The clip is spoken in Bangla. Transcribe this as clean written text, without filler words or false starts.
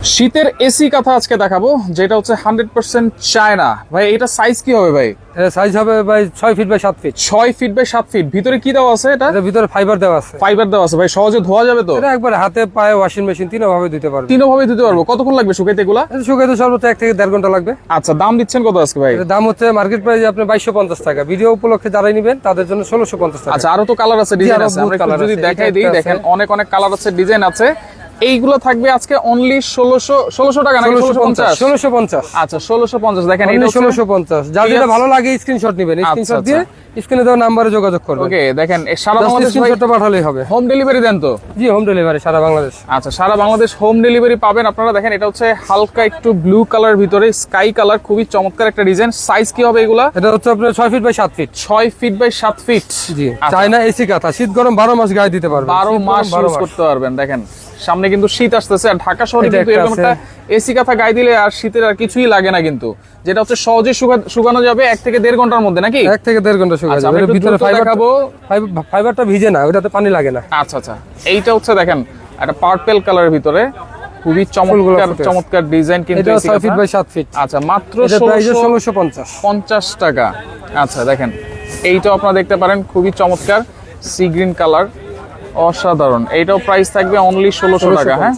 শীতের এসি কাঁথা আজকে দেখাবো, যেটা হচ্ছে 100% চায়না। ভাই এটা সাইজ কি হবে ভাই? এটা সাইজ হবে ভাই 6 feet by 7 feet. 6 feet by 7 feet. ভিতরে কি দেওয়া আছে? এটা এর ভিতরে ফাইবার দেওয়া আছে। ফাইবার দেওয়া আছে। ভাই সহজে ধোয়া যাবে তো? এটা একবার হাতে পায়ে ওয়াশিং মেশিন তিনভাবে ধুতে পারবে। তিনভাবে দিতে পারবো। কতক্ষণ লাগবে শুকাইতে এগুলা? এটা শুকাইতে সর্বোচ্চ 1 থেকে 1.5 ঘন্টা লাগবে। আচ্ছা, দাম দিচ্ছেন কত আজকে ভাই? এর দাম হচ্ছে মার্কেট প্রাইস আপনি 2250 টাকা। ভিডিও উপলক্ষে যারাই নেবেন তাদের জন্য 1650 টাকা। আচ্ছা, আরো তো কালার আছে, ডিজাইন আছে, আমরা একটু যদি দেখাই দিই। দেখেন অনেক অনেক কালার আছে, ডিজাইন আছে। এইগুলো থাকবে আজকে অনলি 1600 টাকা নাকি 1650? 1650। আচ্ছা 1650। দেখেন এটা 1650। যার যেটা ভালো লাগে স্ক্রিনশট নেবেন। স্ক্রিনশট দিয়ে স্ক্রিনে দেওয়া নম্বরে যোগাযোগ করবেন। ওকে, দেখেন সারা বাংলাদেশ স্ক্রিনশটটা পাঠালেই হবে। হোম ডেলিভারি দেন তো? জি, হোম ডেলিভারি সারা বাংলাদেশ। আচ্ছা, সারা বাংলাদেশ হোম ডেলিভারি পাবেন আপনারা। দেখেন এটা হচ্ছে হালকা একটু ব্লু কালার ভিতরে স্কাই কালার, খুবই চমৎকার একটা ডিজাইন। সাইজ কি হবে এগুলা? এটা হচ্ছে আপনার 6 feet by 7 feet. 6 feet by 7 feet. জি, চায়না এসি কাঁথা। শীত গরম 12 মাস গায়ে দিতে পারবেন। 12 মাস ইউজ করতে পারবেন। দেখেন সামনে কিন্তু শীত আসতেছে, আর ঢাকা শহরে কিন্তু এরকম একটা এসি কাঁথা গায়ে দিলে আর শীতের আর কিছুই লাগে না কিন্তু, যেটা হচ্ছে সহজে শুকানো যাবে 1 থেকে 1.5 ঘন্টার মধ্যে নাকি? 1 থেকে 1.5 ঘন্টা শুকানো যাবে। এর ভিতরে ফাইবারটা ভিজে না, ওটাতে পানি লাগে না। আচ্ছা আচ্ছা, এইটা হচ্ছে দেখেন একটা পার্পল কালারের ভিতরে খুবই চমৎকার ডিজাইন কিন্তু। এটা 6 ফিট বাই 7 ফিট। আচ্ছা, মাত্র 1650 টাকা। আচ্ছা দেখেন এইটাও আপনারা দেখতে পারেন, খুবই চমৎকার সি গ্রিন কালার, অসাধারণ। এইটাও প্রাইস থাকবে অনলি 1600 টাকা। হ্যাঁ।